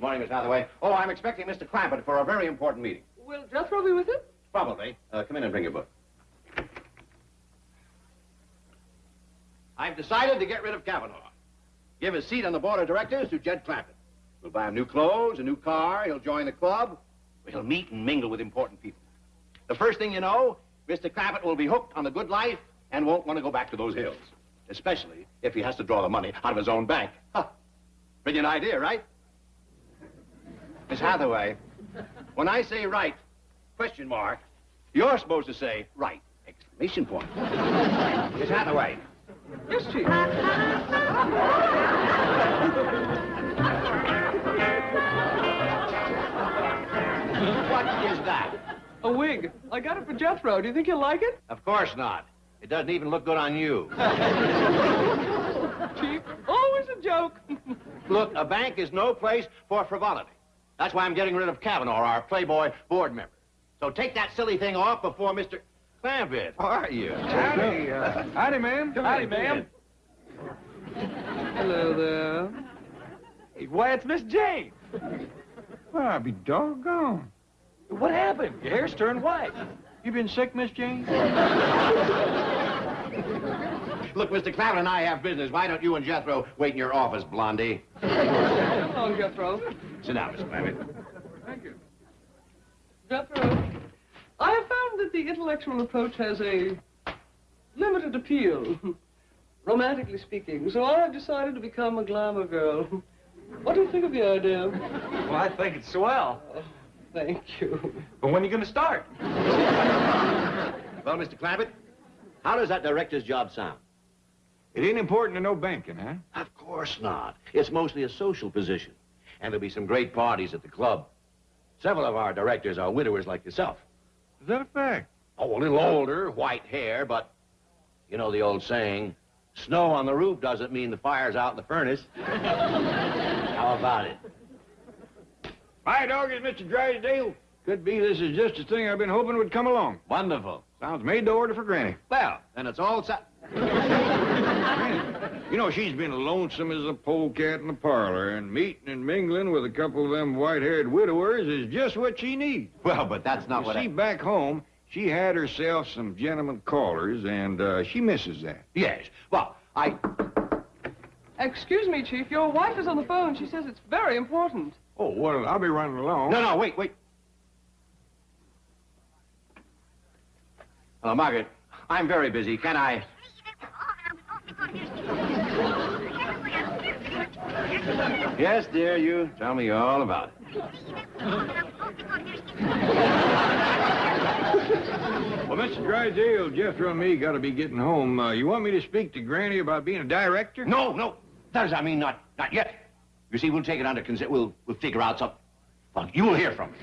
Morning, Miss Hathaway. Oh, I'm expecting Mr. Clampett for a very important meeting. Will Jethro be with him? Probably. Come in and bring your book. I've decided to get rid of Kavanaugh. Give his seat on the board of directors to Jed Clampett. We'll buy him new clothes, a new car, he'll join the club. He'll meet and mingle with important people. The first thing you know, Mr. Clampett will be hooked on the good life and won't want to go back to those hills. Especially if he has to draw the money out of his own bank. Huh. Brilliant idea, right? Miss Hathaway, when I say right, question mark, you're supposed to say right, exclamation point. Miss Hathaway. Yes, Chief. What is that? A wig. I got it for Jethro. Do you think he'll like it? Of course not. It doesn't even look good on you. Chief, always a joke. Look, a bank is no place for frivolity. That's why I'm getting rid of Kavanaugh, our Playboy board member. So take that silly thing off before Mr. Clampett. How are you? Howdy, howdy, ma'am. Howdy, ma'am. Hello there. Hey, why, it's Miss Jane. Well, I'll be doggone. What happened? Your hair's turned white. You been sick, Miss Jane? Look, Mr. Clampett and I have business. Why don't you and Jethro wait in your office, Blondie? Hello, Jethro. Sit down, Mr. Clampett. Thank you. Jethro, I have found that the intellectual approach has a limited appeal, romantically speaking, so I have decided to become a glamour girl. What do you think of the idea? Well, I think it's swell. Oh, thank you. But when are you going to start? Well, Mr. Clampett, how does that director's job sound? It ain't important to know banking, huh? Of course not. It's mostly a social position. And there'll be some great parties at the club. Several of our directors are widowers like yourself. Is that a fact? Oh, a little older, white hair, but you know the old saying, snow on the roof doesn't mean the fire's out in the furnace. How about it? Hi, dog, it's Mr. Drysdale. Could be this is just the thing I've been hoping would come along. Wonderful. Sounds made to order for Granny. Well, then it's all set. You know, she's been lonesome as a polecat in the parlor, and meeting and mingling with a couple of them white-haired widowers is just what she needs. Well, but that's not what See, back home, she had herself some gentlemen callers, and she misses that. Yes. Well, Excuse me, Chief. Your wife is on the phone. She says it's very important. Oh, well, I'll be running along. No, wait. Hello, Margaret. I'm very busy. Can I... Yes, dear, you tell me all about it. Well, Mr. Drysdale, Jethro and me got to be getting home. You want me to speak to Granny about being a director? No. That is, I mean, not yet. You see, we'll take it under consideration. We'll figure out something. Well, you will hear from me.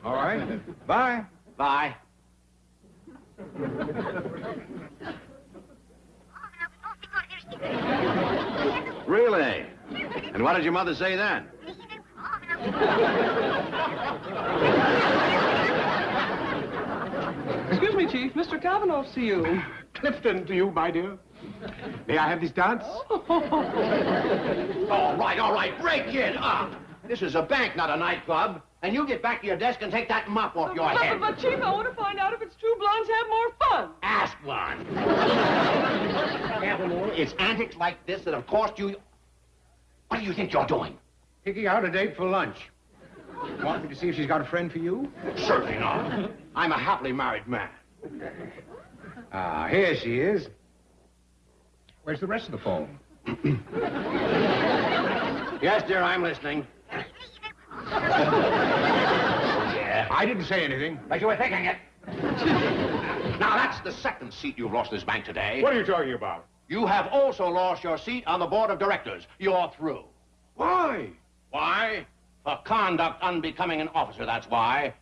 All right. Bye. Bye. Really? And what did your mother say then? Excuse me, Chief. Mr. Kavanaugh to see you. Clifton to you, my dear. May I have this dance? All right. Break it up. This is a bank, not a nightclub. And you get back to your desk and take that mop off your head. But, Chief, I want to find out if it's true blondes have more fun. Ask one. Kavanaugh, it's antics like this that have cost you... What do you think you're doing? Picking out a date for lunch. Want me to see if she's got a friend for you? Certainly not. I'm a happily married man. Here she is. Where's the rest of the phone? Yes, dear, I'm listening. Yeah. I didn't say anything. But you were thinking it. Now, that's the second seat you've lost this bank today. What are you talking about? You have also lost your seat on the board of directors. You're through. Why? Why? For conduct unbecoming an officer, that's why.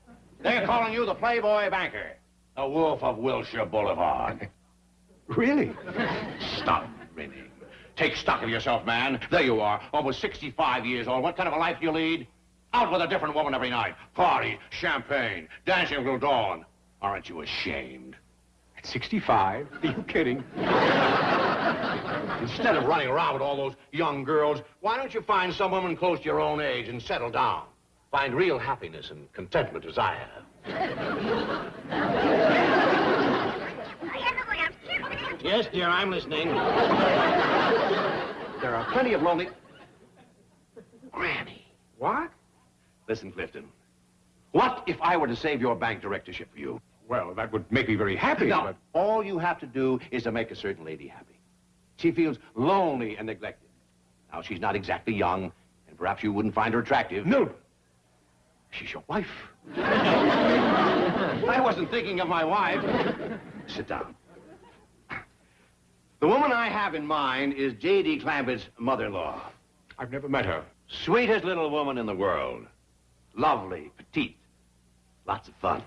They're calling you the Playboy banker. The Wolf of Wilshire Boulevard. Really? Stop grinning. Take stock of yourself, man. There you are, almost 65 years old. What kind of a life do you lead? Out with a different woman every night. Party, champagne, dancing till dawn. Aren't you ashamed? At 65? Are you kidding? Instead of running around with all those young girls, why don't you find some woman close to your own age and settle down? Find real happiness and contentment as I have. Yes, dear, I'm listening. There are plenty of lonely... Granny. What? Listen, Clifton. What if I were to save your bank directorship for you? Well, that would make me very happy, No, but... all you have to do is to make a certain lady happy. She feels lonely and neglected. Now, she's not exactly young, and perhaps you wouldn't find her attractive. No. She's your wife. I wasn't thinking of my wife. Sit down. The woman I have in mind is J.D. Clampetts' mother-in-law. I've never met her. Sweetest little woman in the world. Lovely, petite, lots of fun.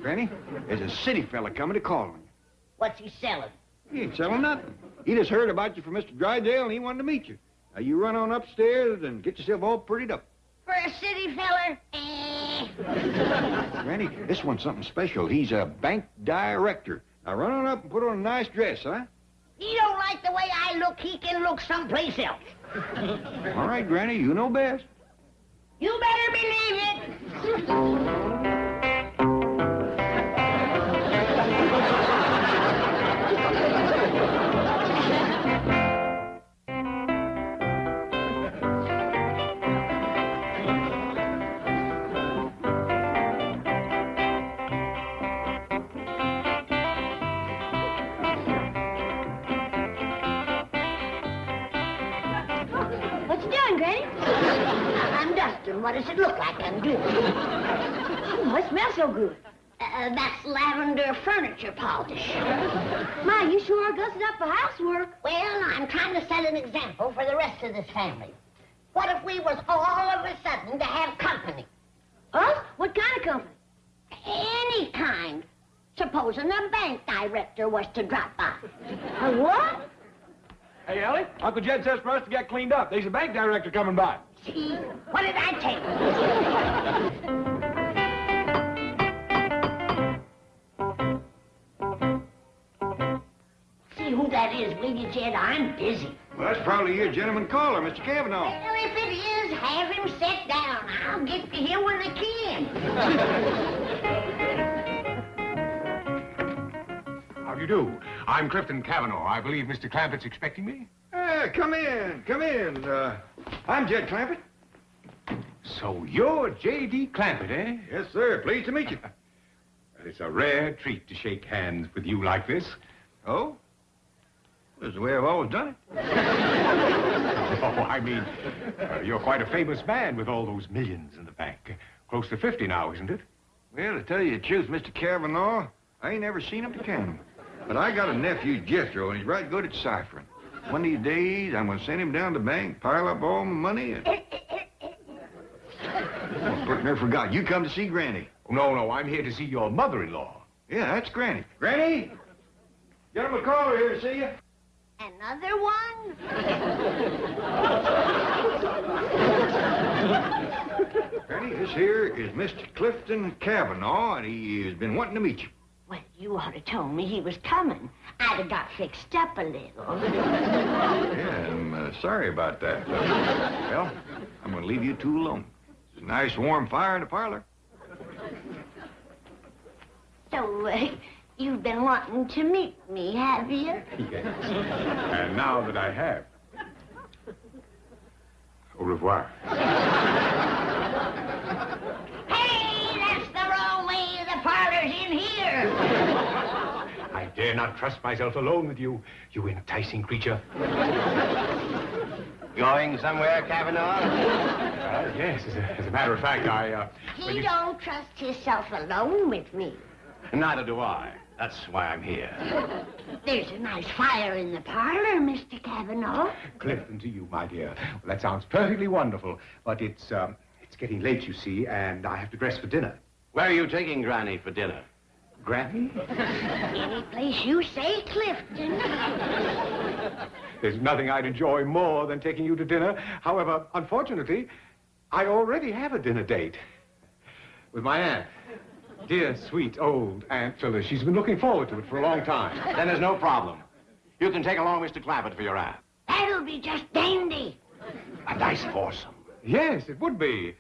Granny, there's a city fella coming to call on you. What's he selling? He ain't selling nothing. He just heard about you from Mr. Drydale, and he wanted to meet you. Now, you run on upstairs and get yourself all prettied up. For a city feller? Granny, this one's something special. He's a bank director. Now, run on up and put on a nice dress, huh? He don't like the way I look. He can look someplace else. All right, Granny, you know best. You better believe it. What you doing, Granny? I'm dusting. What does it look like I'm doing? Oh, it smells so good. That's lavender furniture polish. Ma, you sure are gussing up for housework. Well, I'm trying to set an example for the rest of this family. What if we was all of a sudden to have company? Us? What kind of company? Any kind. Supposing a bank director was to drop by. A what? Hey, Ellie, Uncle Jed says for us to get cleaned up. There's a bank director coming by. See? What did I tell you? See who that is, will you, Jed? I'm busy. Well, that's probably your gentleman caller, Mr. Cavanaugh. Well, if it is, have him sit down. I'll get to him when I can. How do you do? I'm Clifton Cavanaugh. I believe Mr. Clampetts expecting me. Come in, come in. I'm Jed Clampett. So you're J.D. Clampett, eh? Yes, sir. Pleased to meet you. Well, it's a rare treat to shake hands with you like this. Oh? That's the way I've always done it. Oh, I mean, you're quite a famous man with all those millions in the bank. Close to 50 now, isn't it? Well, to tell you the truth, Mr. Cavanaugh, I ain't never seen him to count him. But I got a nephew, Jethro, and he's right good at ciphering. One of these days, I'm going to send him down to the bank, pile up all my money, and... Oh, Bert never forgot. You come to see Granny. Oh, no, I'm here to see your mother-in-law. Yeah, that's Granny. Granny! Gentleman caller here to see you. Another one? Granny, this here is Mr. Clifton Cavanaugh, and he has been wanting to meet you. Well, you ought to told me he was coming. I'd have got fixed up a little. Yeah, I'm sorry about that. Well, I'm going to leave you two alone. There's a nice warm fire in the parlor. So, you've been wanting to meet me, have you? Yes. And now that I have... Au revoir. Hey, that's the wrong way. The parlor's in here. I dare not trust myself alone with you, you enticing creature. Going somewhere, Cavanaugh? Yes, as a matter of fact, He don't trust himself alone with me. Neither do I. That's why I'm here. There's a nice fire in the parlor, Mr. Cavanaugh. Clifton to you, my dear. Well, that sounds perfectly wonderful, but it's getting late, you see, and I have to dress for dinner. Where are you taking Granny for dinner? Granny? Any place you say, Clifton. There's nothing I'd enjoy more than taking you to dinner. However, unfortunately, I already have a dinner date with my aunt. Dear, sweet, old Aunt Phyllis. She's been looking forward to it for a long time. Then there's no problem. You can take along Mr. Clampett for your aunt. That'll be just dandy. A nice foursome. Yes, it would be.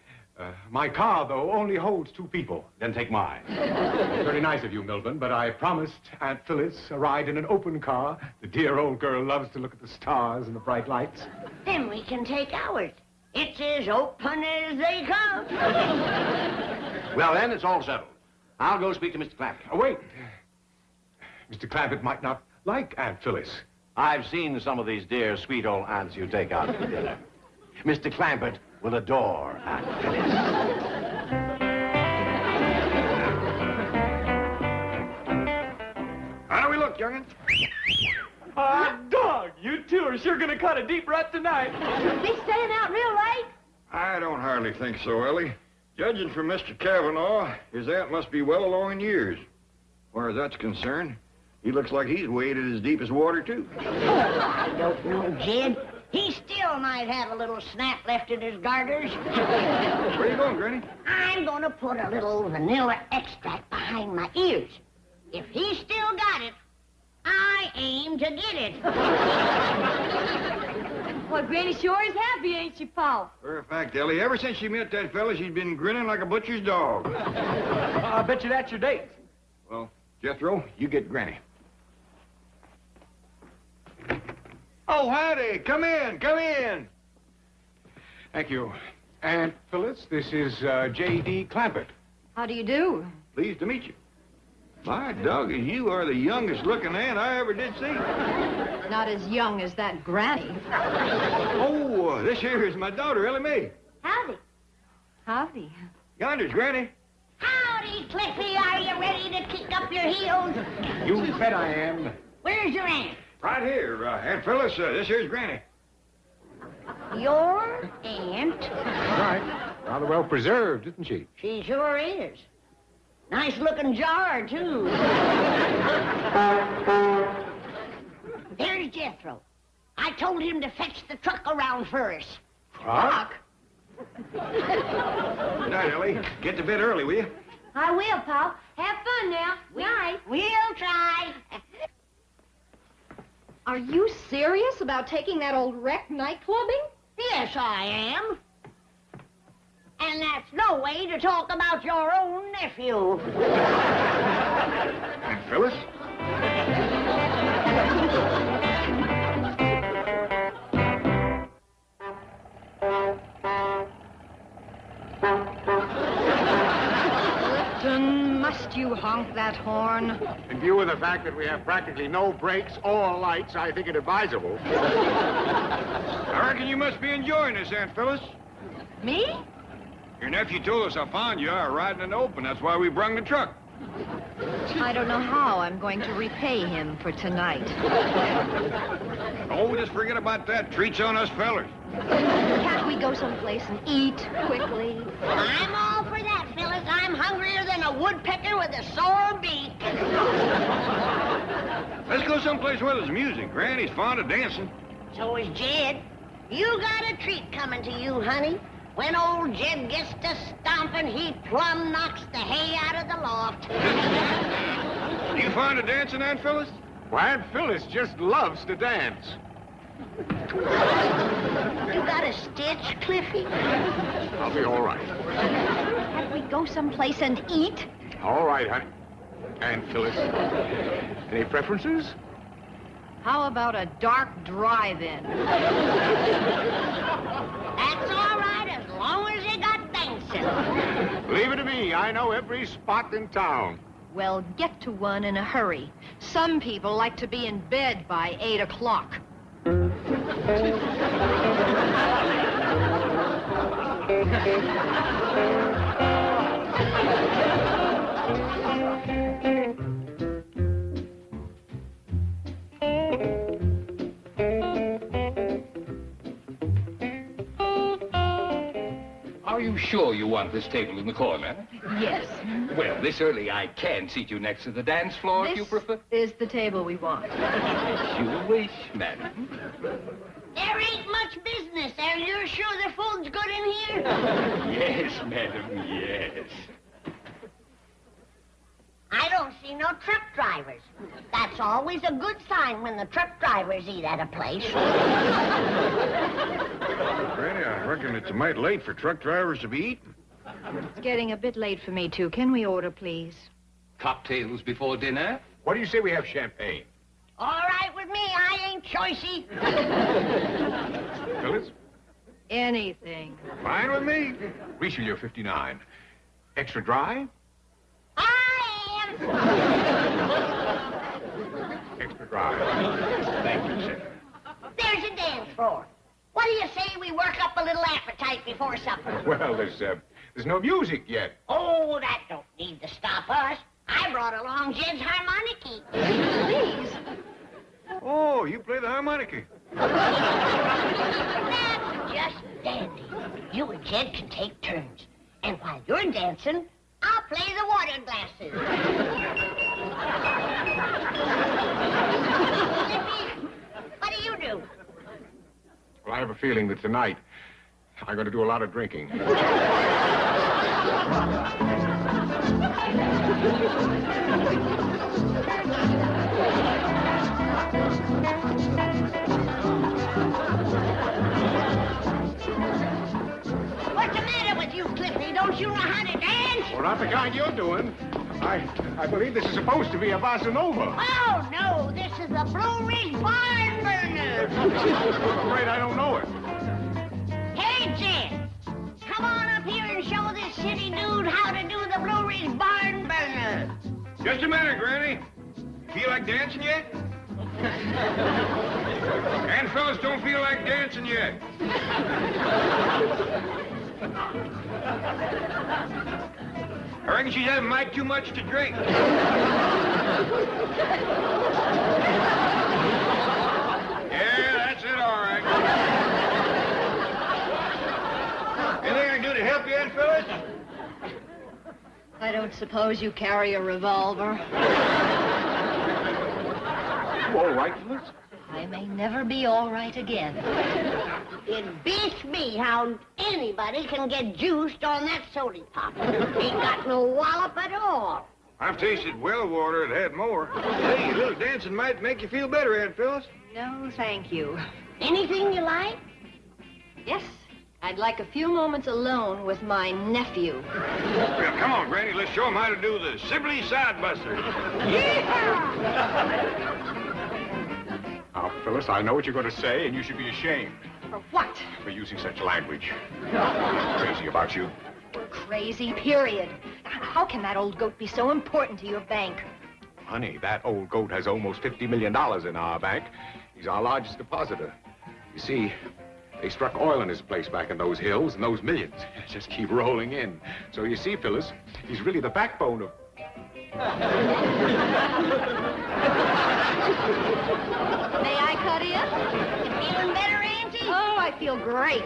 My car, though, only holds 2 people. Then take mine. Very nice of you, Milburn, but I promised Aunt Phyllis a ride in an open car. The dear old girl loves to look at the stars and the bright lights. Then we can take ours. It's as open as they come. Well, then, it's all settled. I'll go speak to Mr. Clampett. Oh, wait. Mr. Clampett might not like Aunt Phyllis. I've seen some of these dear, sweet old aunts you take out for dinner. Mr. Clampett will adore Aunt Phyllis. How do we look, young'un? Dog, you two are sure gonna cut a deep rut tonight. Be staying out real late? I don't hardly think so, Ellie. Judging from Mr. Cavanaugh, his aunt must be well along in years. As far as that's concerned, he looks like he's waded as deep as water, too. I don't know, Jed. He still might have a little snap left in his garters. Where are you going, Granny? I'm going to put a little vanilla extract behind my ears. If he's still got it, I aim to get it. Well, Granny sure is happy, ain't she, Paul? For a fact, Ellie, ever since she met that fella, she's been grinning like a butcher's dog. I bet you that's your date. Well, Jethro, you get Granny. Oh, howdy. Come in, come in. Thank you. Aunt Phyllis, this is J.D. Clampett. How do you do? Pleased to meet you. My doggy, you are the youngest looking aunt I ever did see. Not as young as that Granny. Oh, this here is my daughter, Ellie Mae. Howdy. Howdy. Yonder's Granny. Howdy, Cliffy. Are you ready to kick up your heels? You bet I am. Where's your aunt? Right here, Aunt Phyllis. This here's Granny. Your aunt? Right. Rather well preserved, isn't she? She sure is. Nice looking jar, too. There's Jethro. I told him to fetch the truck around for us. Truck? Good night, Ellie. Get to bed early, will you? I will, Paul. Have fun now. Night. We'll try. Are you serious about taking that old wreck nightclubbing? Yes, I am. And that's no way to talk about your own nephew. Aunt Phyllis? Clifton, must you honk that horn? In view of the fact that we have practically no brakes or lights, I think it advisable. I reckon you must be enjoying this, Aunt Phyllis. Me? Your nephew told us how fond you are riding in the open. That's why we brung the truck. I don't know how I'm going to repay him for tonight. Oh, just forget about that. Treats on us fellers. Can't we go someplace and eat quickly? I'm all for that, Phyllis. I'm hungrier than a woodpecker with a sore beak. Let's go someplace where there's music. Granny's fond of dancing. So is Jed. You got a treat coming to you, honey. When old Jed gets to stomping, he plumb knocks the hay out of the loft. You fond of dancing, Aunt Phyllis? Well, Aunt Phyllis just loves to dance. You got a stitch, Cliffy? I'll be all right. Can't we go someplace and eat? All right, honey. Aunt Phyllis. Any preferences? How about a dark drive-in? That's all right, as long as you got dancing. Leave it to me. I know every spot in town. Well, get to one in a hurry. Some people like to be in bed by 8 o'clock. Are you sure you want this table in the corner? Yes. Well, this early I can seat you next to the dance floor if you prefer. Is the table we want. You wish, madam. There ain't much business there. You're sure the food's good in here? Yes, madam, yes. don't see no truck drivers. That's always a good sign when the truck drivers eat at a place. Granny, I reckon it's a mite late for truck drivers to be eating. It's getting a bit late for me, too. Can we order, please? Cocktails before dinner? What do you say we have champagne? All right with me, I ain't choicey. Phyllis? Anything. Fine with me. Richelieu 59. Extra dry? I am. Extra dry. Thank you, sir. There's a dance floor. What do you say we work up a little appetite before supper? Well, there's no music yet. Oh, that don't need to stop us. I brought along Jed's harmonica. Please. Oh, you play the harmonica. That's just dandy. You and Jed can take turns. And while you're dancing, I'll play the water glasses. Lippy, what do you do? Well, I have a feeling that tonight I'm going to do a lot of drinking. What's the matter with you, Cliffy? Don't you know how to dance? Well, not the kind you're doing. I believe this is supposed to be a bossa nova. Oh, no, this is a Blue Ridge barn burner. I'm afraid I don't know it. Hey, Jed, come on up here and show this city dude how to do the Blue Ridge barn burner. Just a minute, Granny. Feel like dancing yet? And fellas don't feel like dancing yet. I reckon she's having mighty too much to drink. Yeah, that's it, all right. Anything I can do to help you, Aunt Phyllis? I don't suppose you carry a revolver. You all right, Phyllis? I may never be all right again. It beats me how anybody can get juiced on that soda pop. Ain't got no wallop at all. I've tasted well water that had more. Hey, a little dancing might make you feel better, Aunt Phyllis. No, thank you. Anything you like? Yes, I'd like a few moments alone with my nephew. Well, come on, Granny. Let's show him how to do the Sibley Sidebuster. Now, Phyllis, I know what you're going to say, and you should be ashamed For what? for using such language. I'm crazy about you. Crazy, period. How can that old goat be so important to your bank? Honey, that old goat has almost $50 million in our bank. He's our largest depositor. You see, they struck oil in his place back in those hills, and those millions just keep rolling in. So you see, Phyllis, he's really the backbone of... May I cut in? You feeling better, Auntie? Oh, I feel great.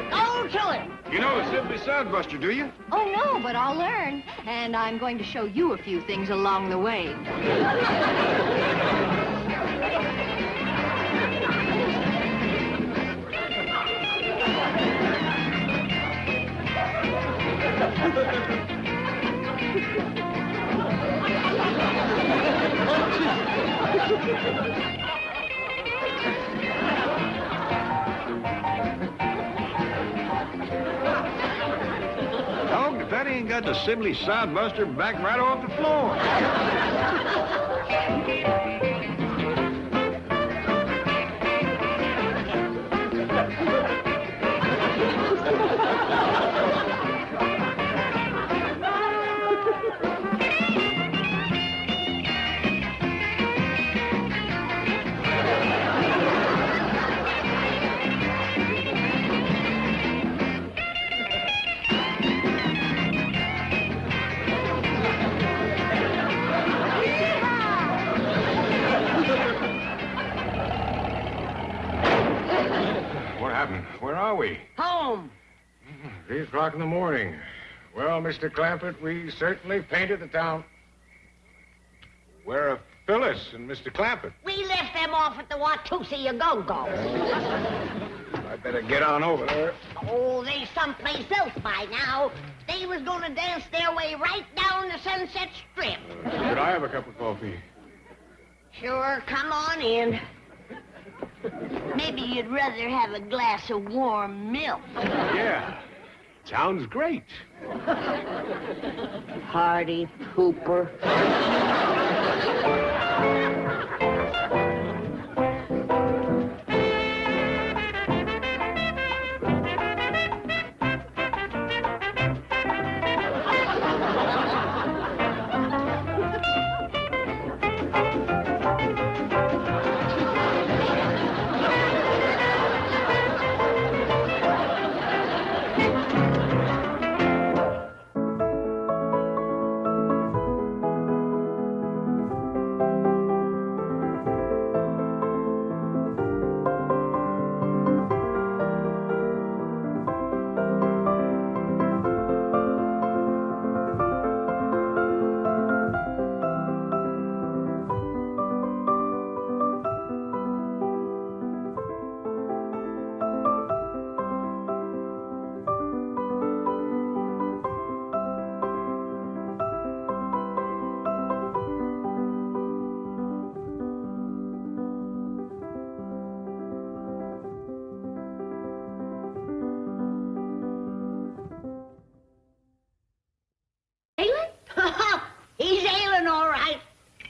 Go to it. You know the Sibley Sidebuster, do you? Oh, no, but I'll learn. And I'm going to show you a few things along the way. Dog, if that ain't got the Sibley Sidebuster back right off the floor. Where are we? Home. 3 o'clock in the morning. Well, Mr. Clampett, we certainly painted the town. Where are Phyllis and Mr. Clampett? We left them off at the Watusi Go-Go. I I'd better get on over there. Oh, they someplace else by now. They was gonna dance their way right down the Sunset Strip. Could I have a cup of coffee? Sure, come on in. Maybe you'd rather have a glass of warm milk. Yeah. Sounds great. Hardy pooper.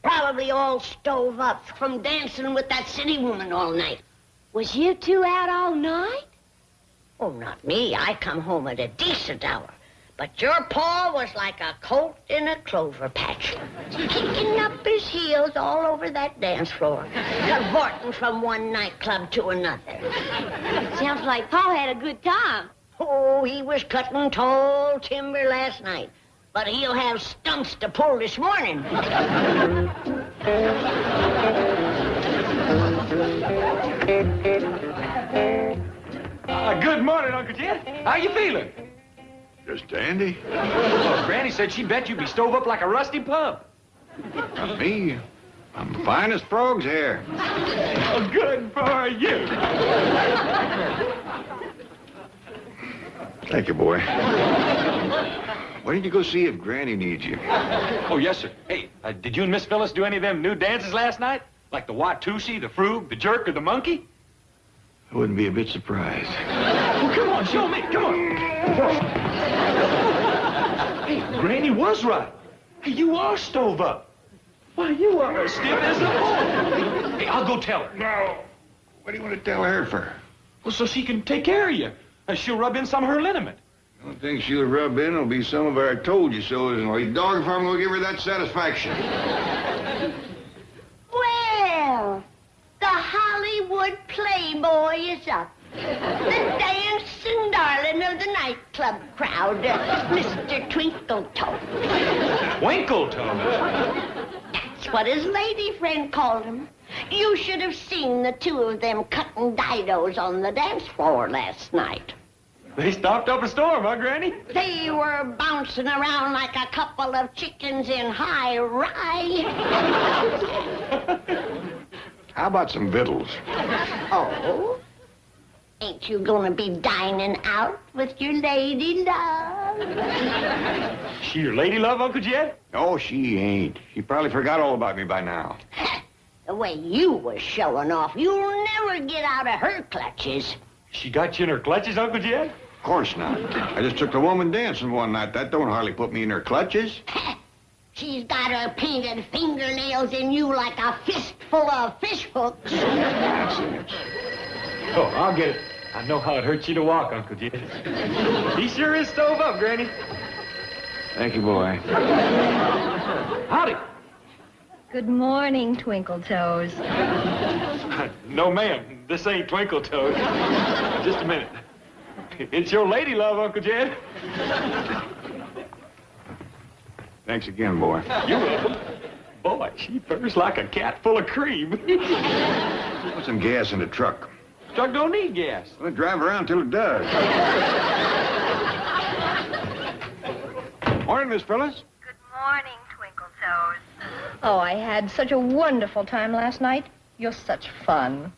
Probably all stove up from dancing with that city woman all night. Was you two out all night? Oh, not me. I come home at a decent hour. But your pa was like a colt in a clover patch, kicking up his heels all over that dance floor, cavorting from one nightclub to another. Sounds like Pa had a good time. Oh, he was cutting tall timber last night. But he'll have stumps to pull this morning. Good morning, Uncle Jed. How you feeling? Just dandy. Well, Granny said she bet you'd be stove up like a rusty pump. Not me. I'm fine as frogs here. Oh, good for you. Thank you, boy. Why didn't you go see if Granny needs you? Oh, yes, sir. Hey, did you and Miss Phyllis do any of them new dances last night? Like the Watusi, the Frug, the Jerk, or the Monkey? I wouldn't be a bit surprised. Well, come on, show me. Come on. Hey, Granny was right. Hey, you are stove up. Why, you are as stiff as a board. Hey, I'll go tell her. No. What do you want to tell her for? Well, so she can take care of you. She'll rub in some of her liniment. The only thing she'll rub in will be some of our told you so, and like dog if I'm going to give her that satisfaction. Well, the Hollywood Playboy is up. The dancing darling of the nightclub crowd, Mr. Twinkletoe. Twinkletoe? That's what his lady friend called him. You should have seen the two of them cutting didos on the dance floor last night. They stopped up a storm, huh, Granny? They were bouncing around like a couple of chickens in high rye. How about some victuals? Oh? Ain't you gonna be dining out with your lady love? She your lady love, Uncle Jed? No, she ain't. She probably forgot all about me by now. The way you was showing off, you'll never get out of her clutches. She got you in her clutches, Uncle Jed? Of course not. I just took the woman dancing one night. That don't hardly put me in her clutches. She's got her painted fingernails in you like a fistful of fish hooks. Oh, I'll get it. I know how it hurts you to walk, Uncle Jed. He sure is stove up, Granny. Thank you, boy. Howdy. Good morning, Twinkle Toes. No, ma'am. This ain't Twinkle Toes. Just a minute. It's your lady love, Uncle Jed. Thanks again, boy. You're welcome. Boy, she purrs like a cat full of cream. Put some gas in the truck. Truck don't need gas. We'll drive around till it does. Morning, Miss Phyllis. Good morning, Twinkle Toes. Oh, I had such a wonderful time last night. You're such fun.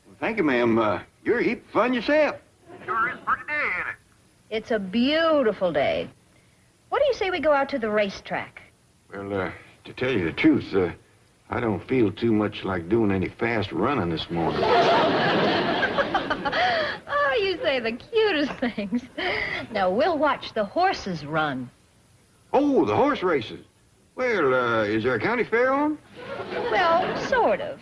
Well, thank you, ma'am. You're a heap of fun yourself. Sure is a pretty day, ain't it? It's a beautiful day. What do you say we go out to the racetrack? Well, to tell you the truth, I don't feel too much like doing any fast running this morning. Oh, you say the cutest things. Now, we'll watch the horses run. Oh, the horse races. Well, is there a county fair on? Well, sort of.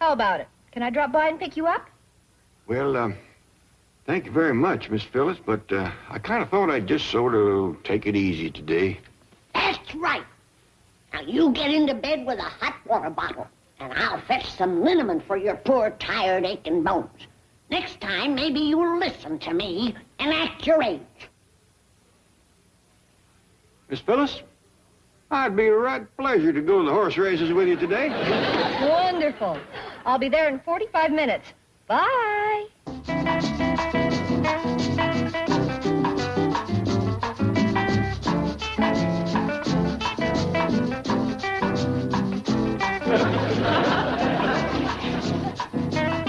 How about it? Can I drop by and pick you up? Well, thank you very much, Miss Phyllis, but I kind of thought I'd just sort of take it easy today. That's right. Now, you get into bed with a hot water bottle, and I'll fetch some liniment for your poor, tired, aching bones. Next time, maybe you'll listen to me and act your age. Miss Phyllis, I'd be a right pleasure to go to the horse races with you today. Wonderful. I'll be there in 45 minutes. Bye.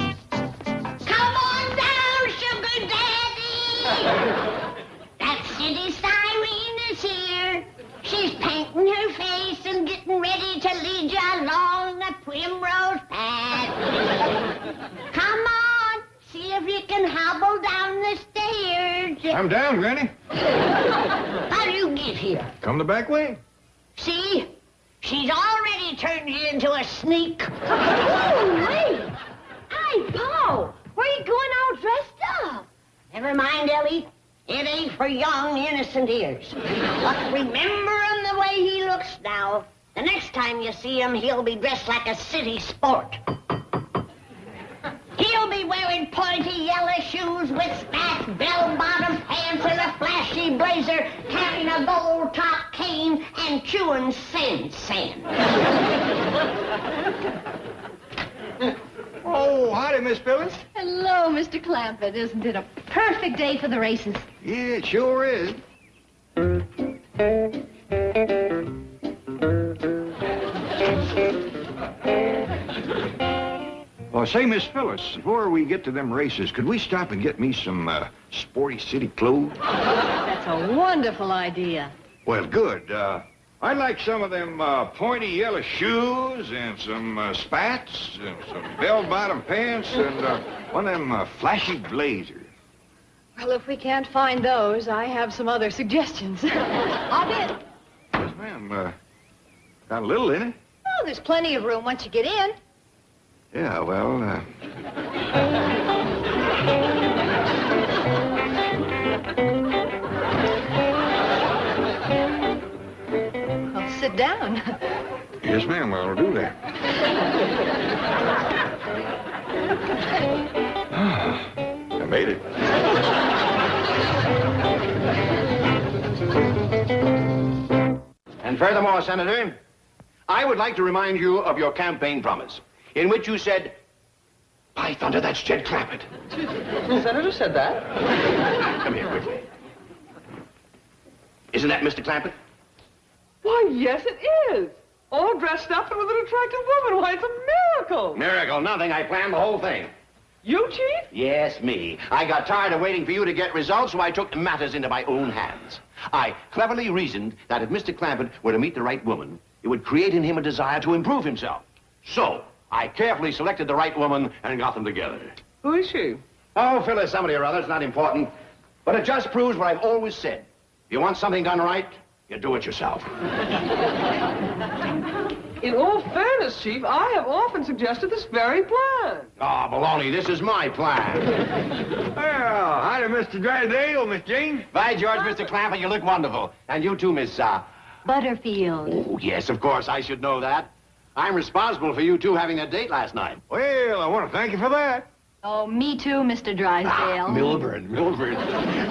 Come on down, sugar daddy. That city siren is here. She's painting her face and getting ready to lead you along the primrose path. Come on, see if you can hobble down the stairs. I'm down, Granny. How do you get here? Come the back way. See? She's already turned you into a sneak. Oh, wait. Hey, Paul, where are you going all dressed up? Never mind, Ellie. It ain't for young, innocent ears. But remember him the way he looks now. The next time you see him, he'll be dressed like a city sport. He'll be wearing pointy yellow shoes with smashed bell-bottom pants and a flashy blazer, carrying a gold-top cane and chewing sand. Oh, howdy, Miss Phyllis. Hello, Mr. Clampett. Isn't it a perfect day for the races? Yeah, it sure is. Well, say, Miss Phyllis, before we get to them races, could we stop and get me some sporty city clothes? That's a wonderful idea. Well, good. I'd like some of them pointy yellow shoes and some spats and some bell-bottom pants and one of them flashy blazers. Well, if we can't find those, I have some other suggestions. Hop in. Yes, ma'am. Got a little in it. Oh, there's plenty of room once you get in. Yeah, well, Well, sit down. yes, ma'am, I'll do that. I made it. And furthermore, Senator, I would like to remind you of your campaign promise, in which you said, by thunder, that's Jed Clampett. The senator said that. Come here quickly. Isn't that Mr. Clampett? Why, yes, it is. All dressed up and with an attractive woman. Why, it's a miracle. Miracle, nothing. I planned the whole thing. You, Chief? Yes, me. I got tired of waiting for you to get results, so I took matters into my own hands. I cleverly reasoned that if Mr. Clampett were to meet the right woman, it would create in him a desire to improve himself. So, I carefully selected the right woman and got them together. Who is she? Oh, Phyllis, somebody or other. It's not important. But it just proves what I've always said. If you want something done right, you do it yourself. In all fairness, Chief, I have often suggested this very plan. Oh, baloney, this is my plan. Well, howdy, Mr. Drysdale, Miss Jane. By George, Mr. Clampett, you look wonderful. And you too, Miss, Butterfield. Oh, yes, of course, I should know that. I'm responsible for you two having that date last night. Well, I want to thank you for that. Oh, me too, Mr. Drysdale. Milburn.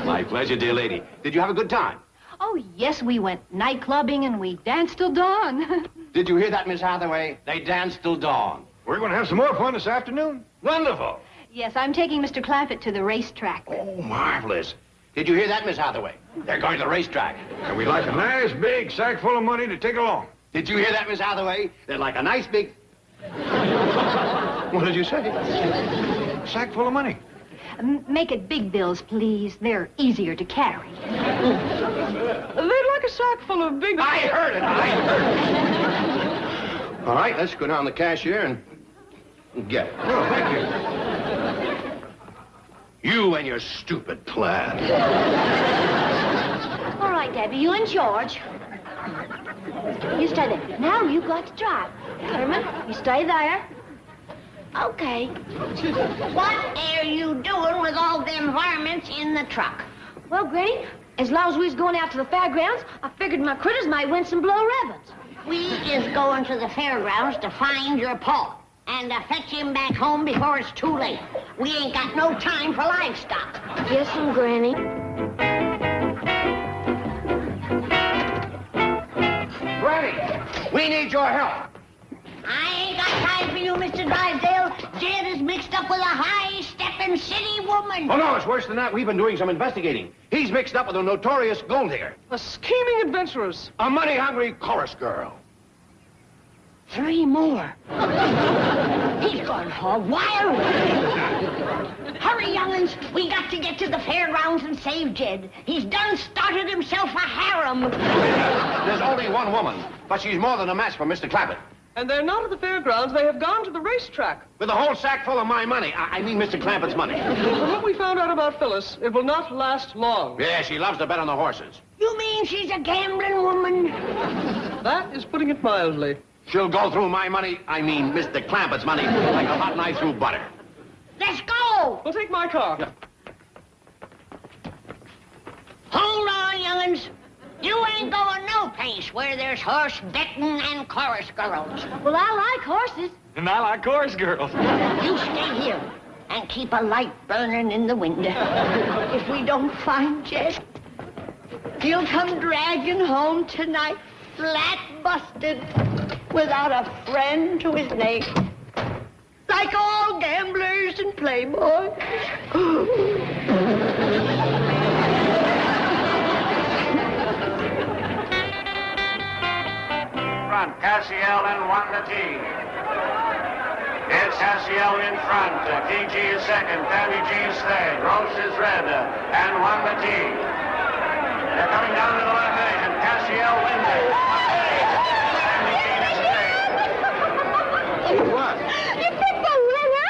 My pleasure, dear lady. Did you have a good time? Oh, yes, we went night clubbing and we danced till dawn. Did you hear that, Miss Hathaway? They danced till dawn. We're going to have some more fun this afternoon. Wonderful. Yes, I'm taking Mr. Clampett to the racetrack. Oh, marvelous. Did you hear that, Miss Hathaway? They're going to the racetrack. And we'd like a nice big sack full of money to take along. Did you hear that, Miss Hathaway? They're like a nice big... What did you say? A sack full of money. Make it big bills, please. They're easier to carry. They'd like a sack full of big... I heard it! All right, let's go down to the cashier and get it. Oh, thank you. You and your stupid plan. All right, Debbie, you in charge. You stay there. Now you got to drive. Herman, you stay there. Okay. What are you doing with all them varmints in the truck? Well, Granny, as long as we was going out to the fairgrounds, I figured my critters might win some blow ribbons. We is going to the fairgrounds to find your paw and to fetch him back home before it's too late. We ain't got no time for livestock. Yes, Granny. Granny, we need your help. I ain't got time for you, Mr. Drysdale. Jed is mixed up with a high-stepping city woman. Oh, no, it's worse than that. We've been doing some investigating. He's mixed up with a notorious gold digger. A scheming adventuress. A money-hungry chorus girl. 3 more. He's gone hog wild. Hurry, young'uns. We got to get to the fairgrounds and save Jed. He's done started himself a harem. There's only one woman, but she's more than a match for Mr. Clampett. And they're not at the fairgrounds. They have gone to the racetrack. With a whole sack full of my money. I mean Mr. Clampett's money. From what we found out about Phyllis, it will not last long. Yeah, she loves to bet on the horses. You mean she's a gambling woman? That is putting it mildly. She'll go through my money, I mean Mr. Clampett's money, like a hot knife through butter. Let's go! We'll take my car. Yeah. Hold on, young'uns. You ain't going no place where there's horse betting and chorus girls. Well, I like horses. And I like chorus girls. You stay here and keep a light burning in the window. If we don't find Jed, he'll come dragging home tonight, flat busted, without a friend to his name. Like all gamblers and playboys. Front, Cassiel and Wanda T. It's Cassiel in front. KG is second. Tammy G is third. Roche is red. And Wanda T. They're coming down to the left edge, and Cassiel wins it. Tammy G is third. What? You picked the winner.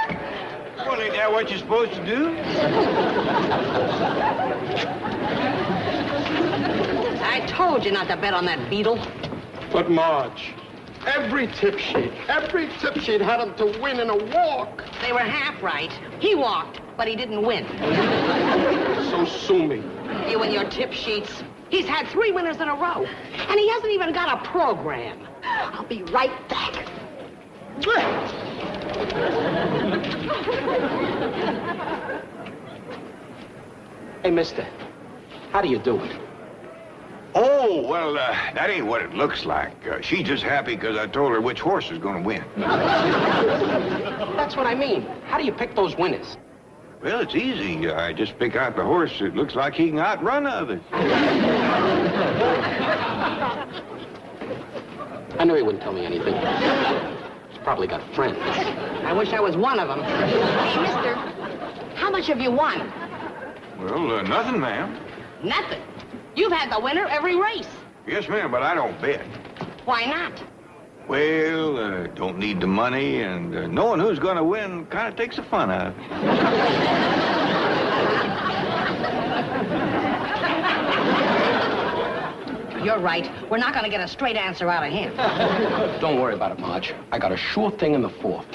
Well, ain't that what you're supposed to do? I told you not to bet on that beetle. But, Marge, every tip sheet had him to win in a walk. They were half right. He walked, but he didn't win. So sue me. You and your tip sheets. He's had 3 winners in a row, and he hasn't even got a program. I'll be right back. Hey, mister, how do you do it? Oh, well, that ain't what it looks like. She's just happy because I told her which horse is going to win. That's what I mean. How do you pick those winners? Well, it's easy. I just pick out the horse that looks like he can outrun others. I knew he wouldn't tell me anything. He's probably got friends. I wish I was one of them. Hey, mister, how much have you won? Well, nothing, ma'am. Nothing. You've had the winner every race. Yes, ma'am, but I don't bet. Why not? Well, don't need the money, and knowing who's going to win kind of takes the fun out of it. You're right. We're not going to get a straight answer out of him. Don't worry about it, Marge. I got a sure thing in the 4th.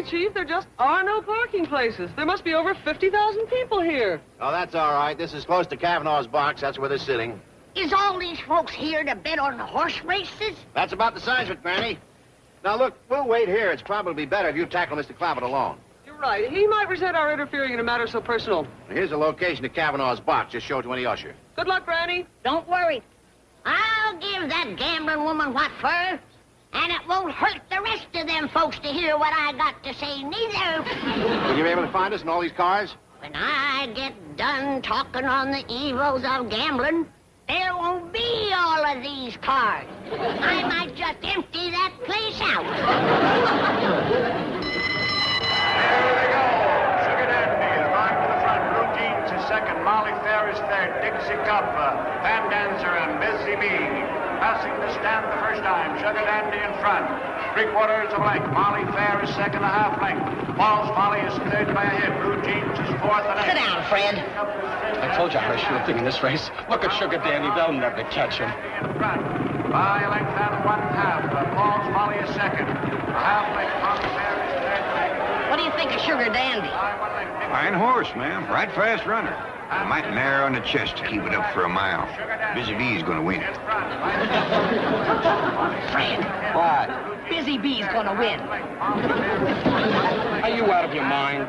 Chief, there just are no parking places. There must be over 50,000 people here. Oh, that's all right. This is close to Kavanaugh's box. That's where they're sitting. Is all these folks here to bet on the horse races? That's about the size of it, Granny. Now, look, we'll wait here. It's probably better if you tackle Mr. Clampett alone. You're right. He might resent our interfering in a matter so personal. Here's the location of Kavanaugh's box. Just show it to any usher. Good luck, Granny. Don't worry. I'll give that gambling woman what for. And it won't hurt the rest of them folks to hear what I got to say, neither. Will you be able to find us in all these cars? When I get done talking on the evils of gambling, there won't be all of these cards. I might just empty that place out. There they go. Sugar Dandy is going to the front. Blue Jeans is second. Molly Fair is third. Dixie Cup, Fan Dancer, and Busy Bee. Passing the stand the first time. Sugar Dandy in front. 3/4 of a length. Molly Fair is second, a half length. Falls Molly is third by a hit. Blue Jeans is fourth and eighth. Sit down, Fred. I told you how I should have taken this race. Look at Sugar Dandy. They'll never catch him. In front. By a length and 1/2. Falls Molly is second. A half length. Molly Fair is third. What do you think of Sugar Dandy? Fine horse, ma'am. Right fast runner. I might narrow on the chest to keep it up for a mile. Busy Bee's gonna win. Fred. What? Busy Bee's gonna win. Are you out of your mind?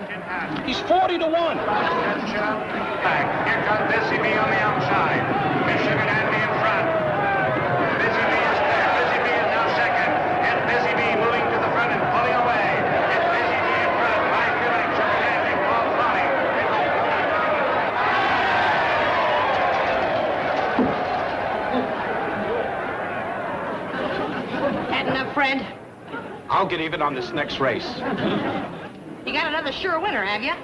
He's 40 to 1. Back. Here comes Busy Bee on the outside. Miss Sugar Dandy in front. Busy Bee is there. Busy Bee is now second. And Busy Bee moving to the front and pulling away. It's Busy Bee in front. By 2 lengths. Sugar Dandy falls Molly. Had enough, Fred? I'll get even on this next race. You got another sure winner, have you?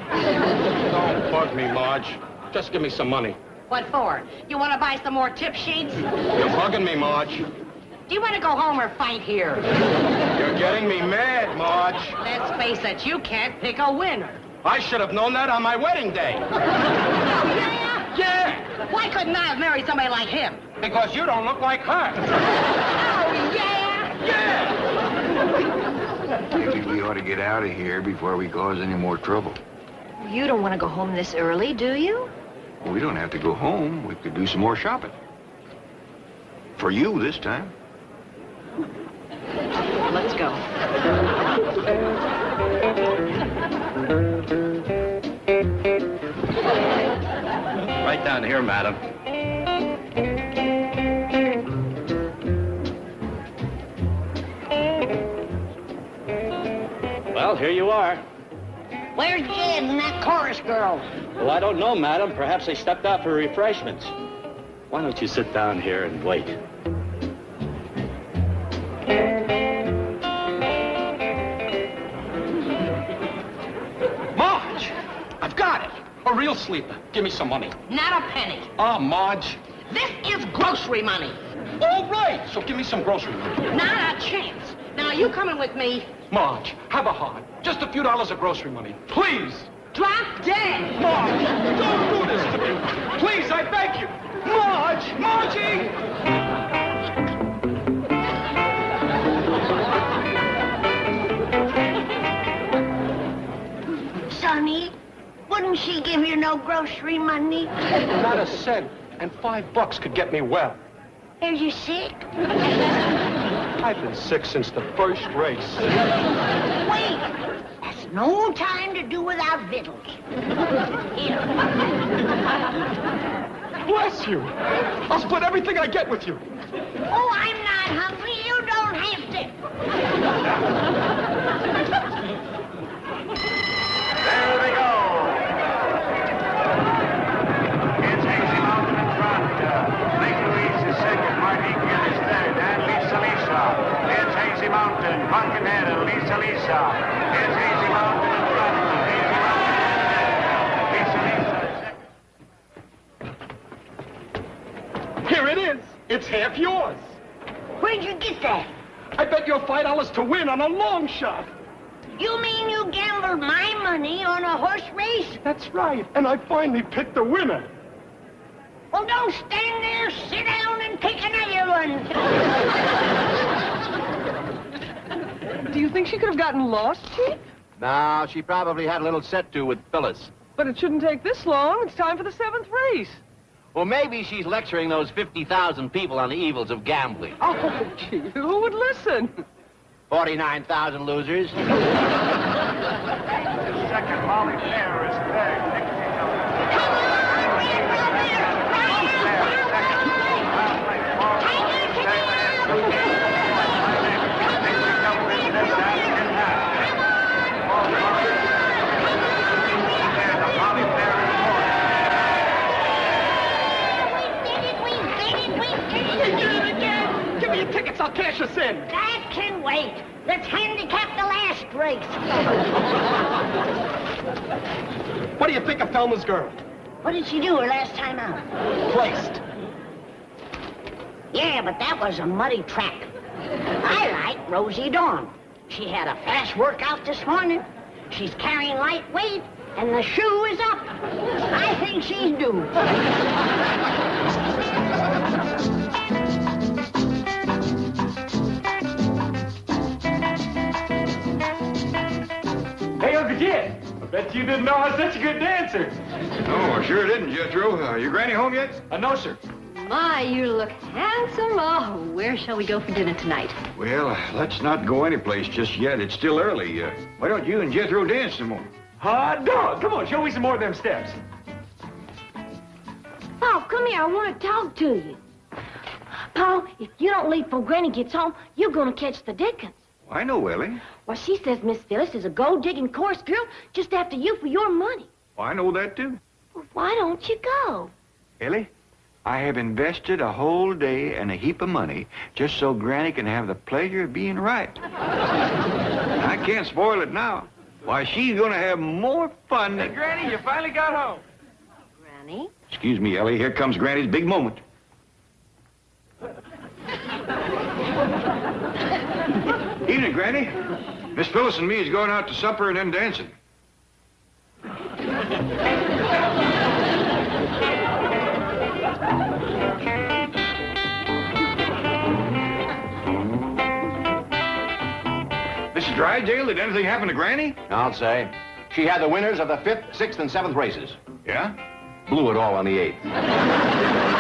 Don't bug me, Marge. Just give me some money. What for? You want to buy some more tip sheets? You're bugging me, Marge. Do you want to go home or fight here? You're getting me mad, Marge. Let's face it, you can't pick a winner. I should have known that on my wedding day. Oh, yeah? Yeah, Why couldn't I have married somebody like him? because you don't look like her. Oh, yeah? Yeah. Maybe we ought to get out of here before we cause any more trouble. You don't want to go home this early, do you? We don't have to go home. We could do some more shopping. For you this time. Let's go. Right down here, madam. Well, here you are. Where's Jed and that chorus girl? Well, I don't know, madam. Perhaps they stepped out for refreshments. Why don't you sit down here and wait? Marge, I've got it. A real sleeper. Give me some money. Not a penny. Ah, Marge. This is grocery money. All right, so give me some grocery money. Not a chance. Now, you coming with me? Marge, have a heart. Just a few dollars of grocery money. Please. Drop dead. Marge, don't do this to me. Please, I beg you. Marge! Margie! Sonny, wouldn't she give you no grocery money? Not a cent. And $5 could get me well. Are you sick? I've been sick since the first race. Wait. That's no time to do without victuals. Here. Bless you. I'll split everything I get with you. Oh, I'm not hungry. You don't have to. There they go. It's Hazy Mountain in front. Lake Louise is second. Martinique is third. And Lisa. It's Hazy Mountain. Pumpkinhead and Lisa. It's Hazy Mountain in front. Hazy Mountain. Lisa. Here it is. It's half yours. Where'd you get that? I bet you $5 to win on a long shot. You mean you gambled my money on a horse race? That's right. And I finally picked the winner. Well, don't stand there. Sit down and pick another one. Do you think she could have gotten lost, Chief? No, she probably had a little set-to with Phyllis. But it shouldn't take this long. It's time for the 7th race. Well, maybe she's lecturing those 50,000 people on the evils of gambling. Oh, Chief, who would listen? 49,000 losers. Second, Molly Fair is third. Molly tickets. I'll cash us in. That can wait. Let's handicap the last race. What do you think of Thelma's girl? What did she do her last time out? Placed. Yeah, but that was a muddy track. I like Rosie Dawn. She had a fast workout this morning. She's carrying light weight, and the shoe is up. I think she's due. Hey, Uncle Jed, I bet you didn't know I was such a good dancer. No, I sure didn't, Jethro. Your granny home yet? No, sir. My, you look handsome. Oh, where shall we go for dinner tonight? Well, let's not go anyplace just yet. It's still early. Why don't you and Jethro dance some more? Hot dog. Come on, show me some more of them steps. Paul, come here. I want to talk to you. Paul, if you don't leave before Granny gets home, you're going to catch the Dickens. I know, Ellie. Well, she says Miss Phyllis is a gold-digging chorus girl just after you for your money. I know that, too. Well, why don't you go? Ellie, I have invested a whole day and a heap of money just so Granny can have the pleasure of being right. I can't spoil it now. Why, she's going to have more fun than... Hey, Granny, you finally got home. Granny? Excuse me, Ellie. Here comes Granny's big moment. Evening, Granny. Miss Phyllis and me is going out to supper and then dancing. Mrs. Drydale, did anything happen to Granny? I'll say. She had the winners of the 5th, 6th, and 7th races. Yeah? Blew it all on the 8th.